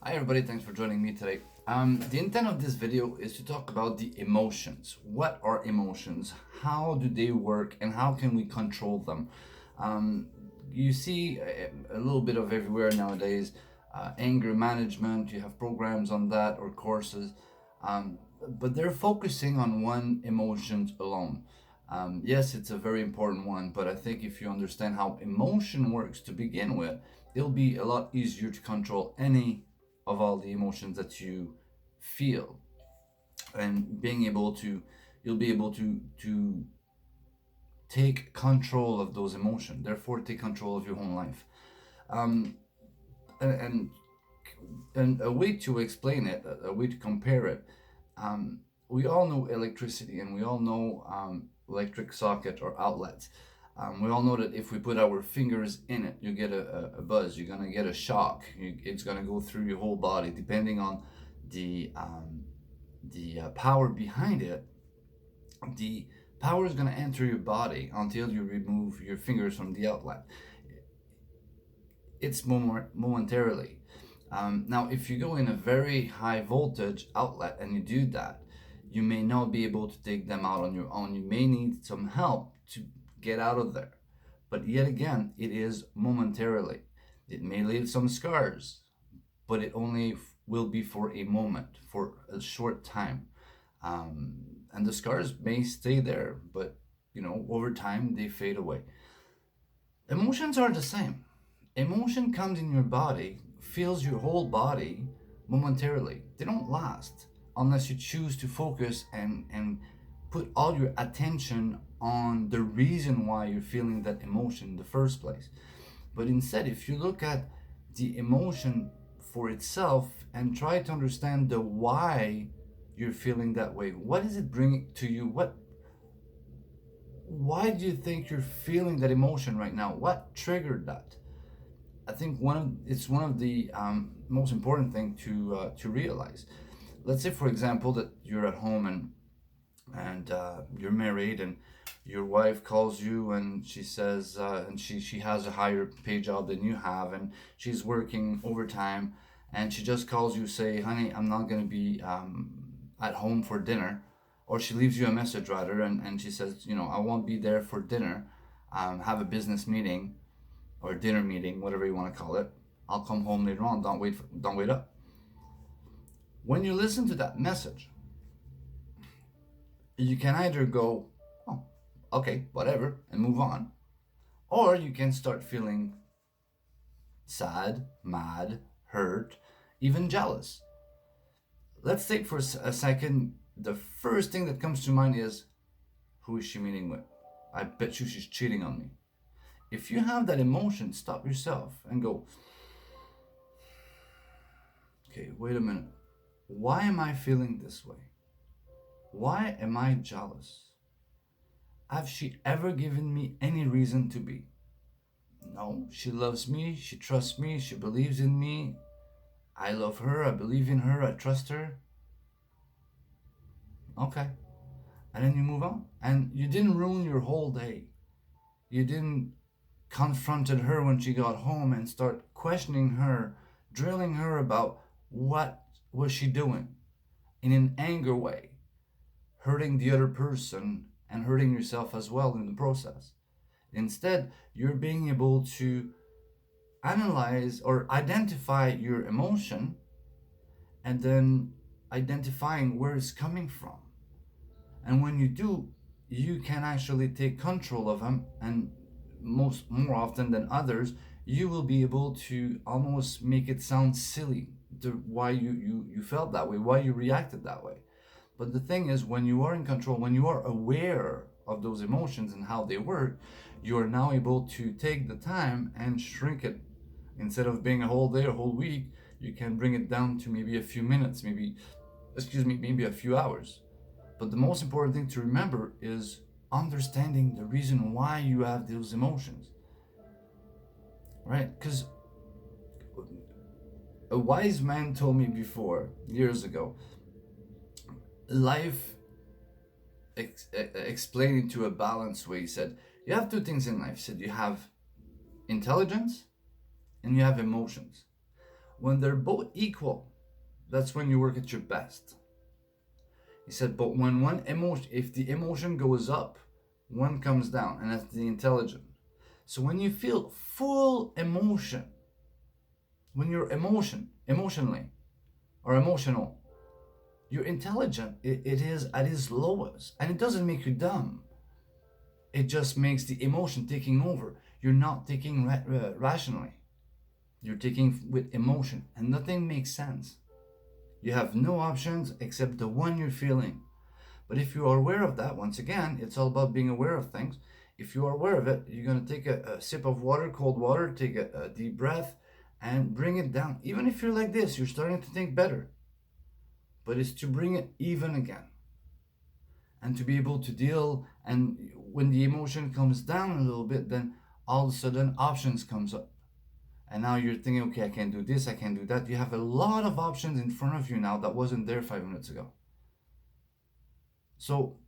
Hi everybody, thanks for joining me today. The intent of this video is to talk about the emotions. What are emotions? How do they work and how can we control them? Um, you see a little bit of everywhere nowadays. Anger management, you have programs on that or courses, um, but they're focusing on one emotion alone. Yes, it's a very important one, but I think if you understand how emotion works to begin with, it'll be a lot easier to control any of all the emotions that you feel, and being able to you'll be able to take control of those emotions, therefore take control of your own life. Um, and, and and a way to explain it, a way to compare it, um, we all know electricity and we all know electric socket or outlets. We all know that if we put our fingers in it, you get a buzz, you're gonna get a shock, it's gonna go through your whole body depending on the power behind it. The power is gonna enter your body until you remove your fingers from the outlet. It's momentarily. Now, if you go in a very high voltage outlet and you do that, you may not be able to take them out on your own. You may need some help to get out of there. But yet again, it is momentarily. It may leave some scars, but it only will be for a moment, for a short time. And the scars may stay there, but over time they fade away. Emotions are the same. Emotion comes in your body, fills your whole body momentarily. They don't last unless you choose to focus and put all your attention on the reason why you're feeling that emotion in the first place. But instead, if you look at the emotion for itself and try to understand the why you're feeling that way, what is it bringing to you? Why do you think you're feeling that emotion right now? What triggered that? I think it's one of the most important thing to realize. Let's say, for example, that you're at home and you're married, and your wife calls you and she says, and she has a higher pay job than you have, and she's working overtime, and she just calls you, say, honey, I'm not gonna be at home for dinner, or she leaves you a message rather, and she says, I won't be there for dinner. Have a business meeting or dinner meeting, whatever you want to call it. I'll come home later on. Don't wait up. When you listen to that message, you can either go, oh, okay, whatever, and move on, or you can start feeling sad, mad, hurt, even jealous. Let's take for a second. The first thing that comes to mind is, who is she meeting with? I bet you she's cheating on me. If you have that emotion, stop yourself and go, okay, wait a minute. Why am I feeling this way? Why am I jealous? Have she ever given me any reason to be? No, she loves me, she trusts me, she believes in me. I love her, I believe in her, I trust her. Okay. And then you move on. And you didn't ruin your whole day. You didn't confronted her when she got home and start questioning her, drilling her about what was she doing in an anger way, hurting the other person and hurting yourself as well in the process. Instead, you're being able to analyze or identify your emotion, and then identifying where it's coming from. And when you do, you can actually take control of them, and more often than others, you will be able to almost make it sound silly, why you felt that way, why you reacted that way. But the thing is, when you are in control, when you are aware of those emotions and how they work, you are now able to take the time and shrink it. Instead of being a whole day, a whole week, you can bring it down to maybe a few minutes, maybe a few hours. But the most important thing to remember is understanding the reason why you have those emotions, right? Because a wise man told me before, years ago, life explained it to a balanced way. He said, you have two things in life. He said, you have intelligence and you have emotions. When they're both equal, that's when you work at your best. He said, but when one emotion, if the emotion goes up, one comes down, and that's the intelligent. So when you feel full emotion, when you're emotionally or emotional, you're intelligent. It is at its lowest, and it doesn't make you dumb. It just makes the emotion taking over. You're not thinking rationally. You're taking with emotion, and nothing makes sense. You have no options except the one you're feeling. But if you are aware of that, once again, it's all about being aware of things. If you are aware of it, you're going to take a sip of water, cold water, take a deep breath, and bring it down. Even if you're like this, you're starting to think better. But it's to bring it even again. And to be able to deal, and when the emotion comes down a little bit, then all of a sudden options comes up. And now you're thinking, okay, I can do this, I can do that. You have a lot of options in front of you now that wasn't there 5 minutes ago. So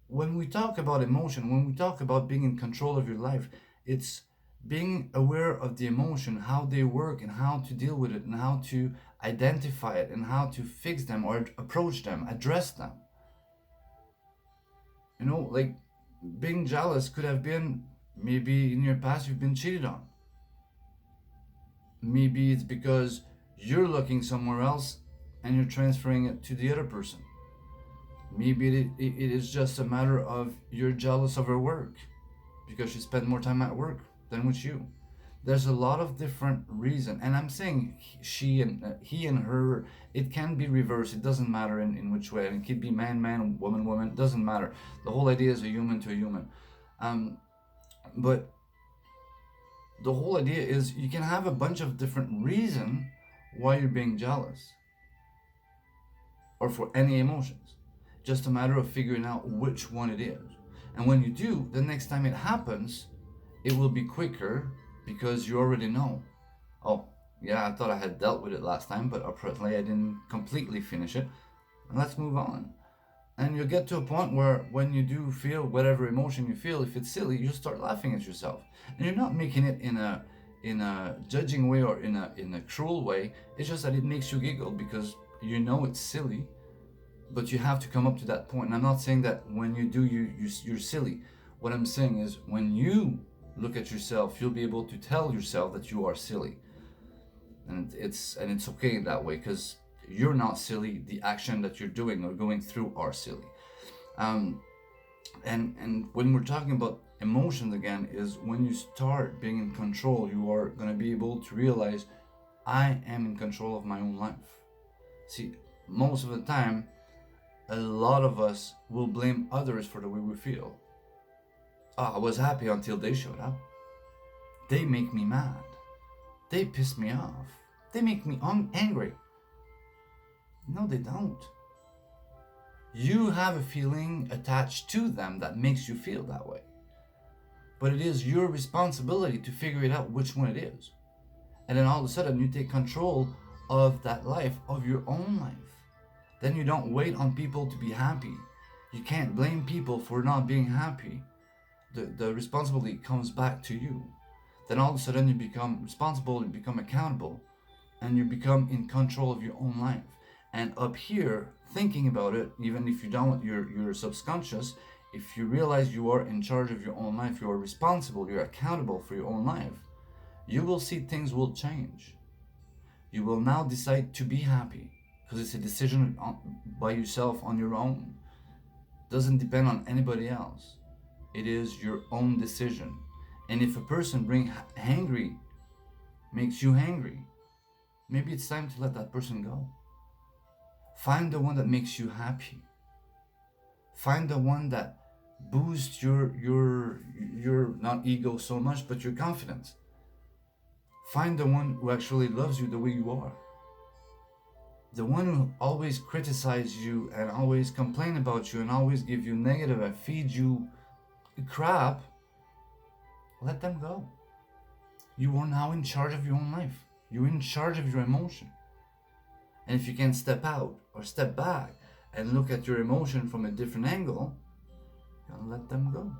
when we talk about emotion, when we talk about being in control of your life, it's being aware of the emotion, how they work, and how to deal with it, and how to identify it, and how to fix them or approach them, address them. You know, like being jealous could have been maybe in your past you've been cheated on. Maybe it's because you're looking somewhere else and you're transferring it to the other person. Maybe it is just a matter of you're jealous of her work because she spent more time at work than with you. There's a lot of different reasons, and I'm saying she and he and her. It can be reversed. It doesn't matter in which way. And it could be man, man, woman, woman. It doesn't matter. The whole idea is a human to a human. But the whole idea is you can have a bunch of different reasons why you're being jealous, or for any emotions. Just a matter of figuring out which one it is. And when you do, the next time it happens, it will be quicker because you already know. Oh, yeah, I thought I had dealt with it last time, but apparently I didn't completely finish it. And let's move on. And you'll get to a point where when you do feel whatever emotion you feel, if it's silly, you start laughing at yourself. And you're not making it in a judging way or in a cruel way. It's just that it makes you giggle because you know it's silly. But you have to come up to that point. And I'm not saying that when you do, you're silly. What I'm saying is when you look at yourself, you'll be able to tell yourself that you are silly. And it's okay that way because you're not silly. The action that you're doing or going through are silly. And when we're talking about emotions again, is when you start being in control, you are going to be able to realize I am in control of my own life. See, most of the time, a lot of us will blame others for the way we feel. Oh, I was happy until they showed up. They make me mad. They piss me off. They make me angry. No, they don't. You have a feeling attached to them that makes you feel that way. But it is your responsibility to figure it out which one it is. And then all of a sudden you take control of that life, of your own life. Then you don't wait on people to be happy. You can't blame people for not being happy. The responsibility comes back to you. Then all of a sudden you become responsible, you become accountable, and you become in control of your own life. And up here, thinking about it, even if you don't, you're subconscious, if you realize you are in charge of your own life, you are responsible, you're accountable for your own life, you will see things will change. You will now decide to be happy. Because it's a decision by yourself on your own. It doesn't depend on anybody else. It is your own decision. And if a person makes you angry, maybe it's time to let that person go. Find the one that makes you happy. Find the one that boosts your not ego so much, but your confidence. Find the one who actually loves you the way you are. The one who always criticizes you and always complain about you and always give you negative and feed you crap, let them go. You are now in charge of your own life. You're in charge of your emotion. And if you can step out or step back and look at your emotion from a different angle, you're gonna let them go.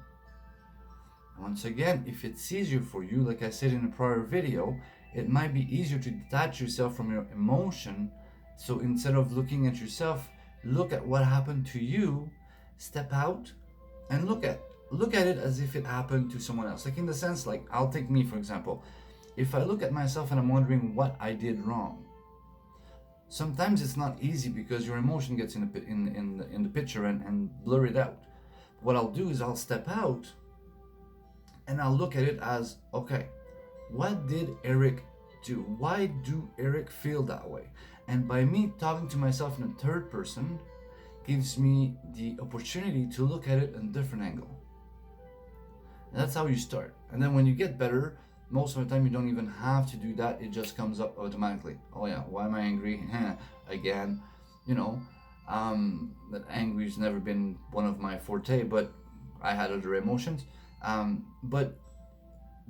Once again, if it's easier for you, like I said in a prior video, it might be easier to detach yourself from your emotion. So instead of looking at yourself, look at what happened to you, step out and look at it as if it happened to someone else. Like, in the sense, like, I'll take me for example. If I look at myself and I'm wondering what I did wrong, sometimes it's not easy because your emotion gets in the picture and blur it out. What I'll do is I'll step out and I'll look at it as, okay, what did Eric do? Why do Eric feel that way? And by me talking to myself in a third person gives me the opportunity to look at it in a different angle. And that's how you start. And then when you get better, most of the time you don't even have to do that. It just comes up automatically. Oh yeah, why am I angry? Again, you know, that angry's never been one of my forte, but I had other emotions. But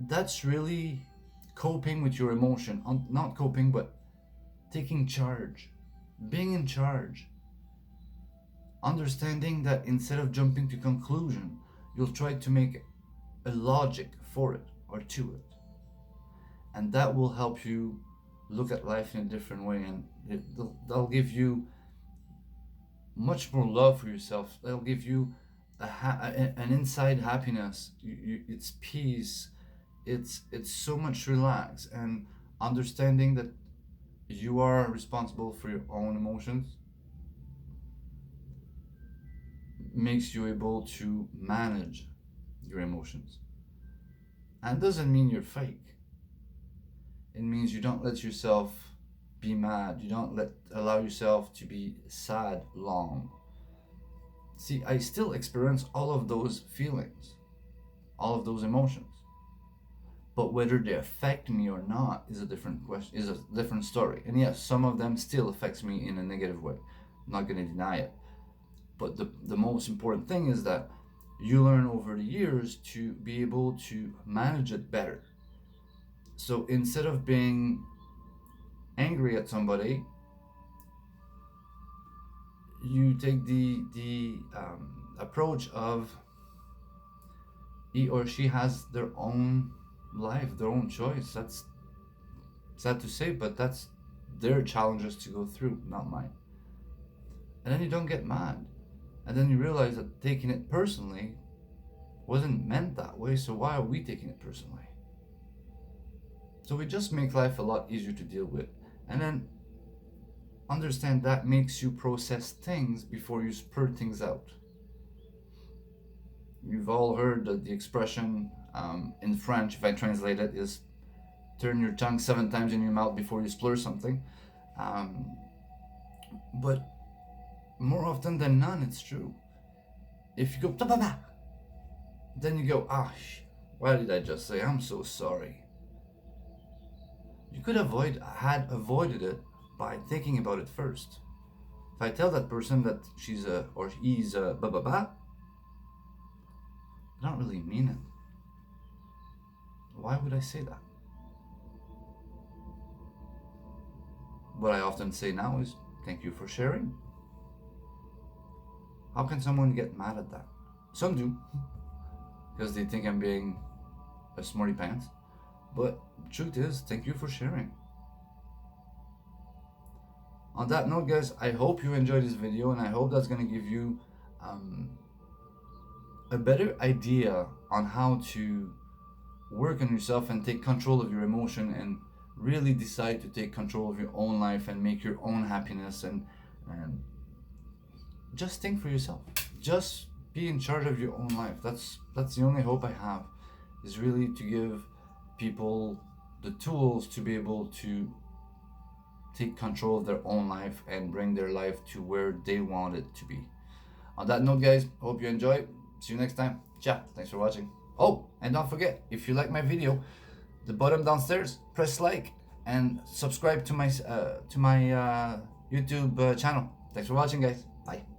that's really coping with your emotion. Not coping, but taking charge. Being in charge. Understanding that instead of jumping to conclusion, you'll try to make a logic for it or to it. And that will help you look at life in a different way, and that'll give you much more love for yourself. That'll give you an inside happiness. It's peace. It's so much relax, and understanding that you are responsible for your own emotions makes you able to manage your emotions. And doesn't mean you're fake. It means you don't let yourself be mad. You don't allow yourself to be sad long. See, I still experience all of those feelings, all of those emotions. But whether they affect me or not is a different question, is a different story. And yes, some of them still affects me in a negative way. I'm not going to deny it. But the most important thing is that you learn over the years to be able to manage it better. So instead of being angry at somebody, you take the approach of he or she has their own life, their own choice. That's sad to say, but that's their challenges to go through, not mine. And then you don't get mad. And then you realize that taking it personally wasn't meant that way, so why are we taking it personally? So we just make life a lot easier to deal with. And then understand that makes you process things before you spurt things out. You've all heard the expression in French, if I translate it, is turn your tongue 7 times in your mouth before you splurge something. But more often than not, it's true. If you go, ta-ba-ba, then you go, why did I just say, I'm so sorry? You could had avoided it by thinking about it first. If I tell that person that she's a, or he's a ba-ba-ba, I don't really mean it. Why would I say that? What I often say now is, thank you for sharing. How can someone get mad at that? Some do, because they think I'm being a smarty pants. But the truth is, thank you for sharing. On that note, guys, I hope you enjoyed this video, and I hope that's going to give you a better idea on how to work on yourself and take control of your emotion and really decide to take control of your own life and make your own happiness, and just think for yourself. Just be in charge of your own life. That's the only hope I have, is really to give people the tools to be able to take control of their own life and bring their life to where they want it to be. On that note, guys, hope you enjoy. See you next time. Ciao. Thanks for watching. Oh, and don't forget, if you like my video, the bottom downstairs, press like and subscribe to my YouTube channel. Thanks for watching, guys. Bye.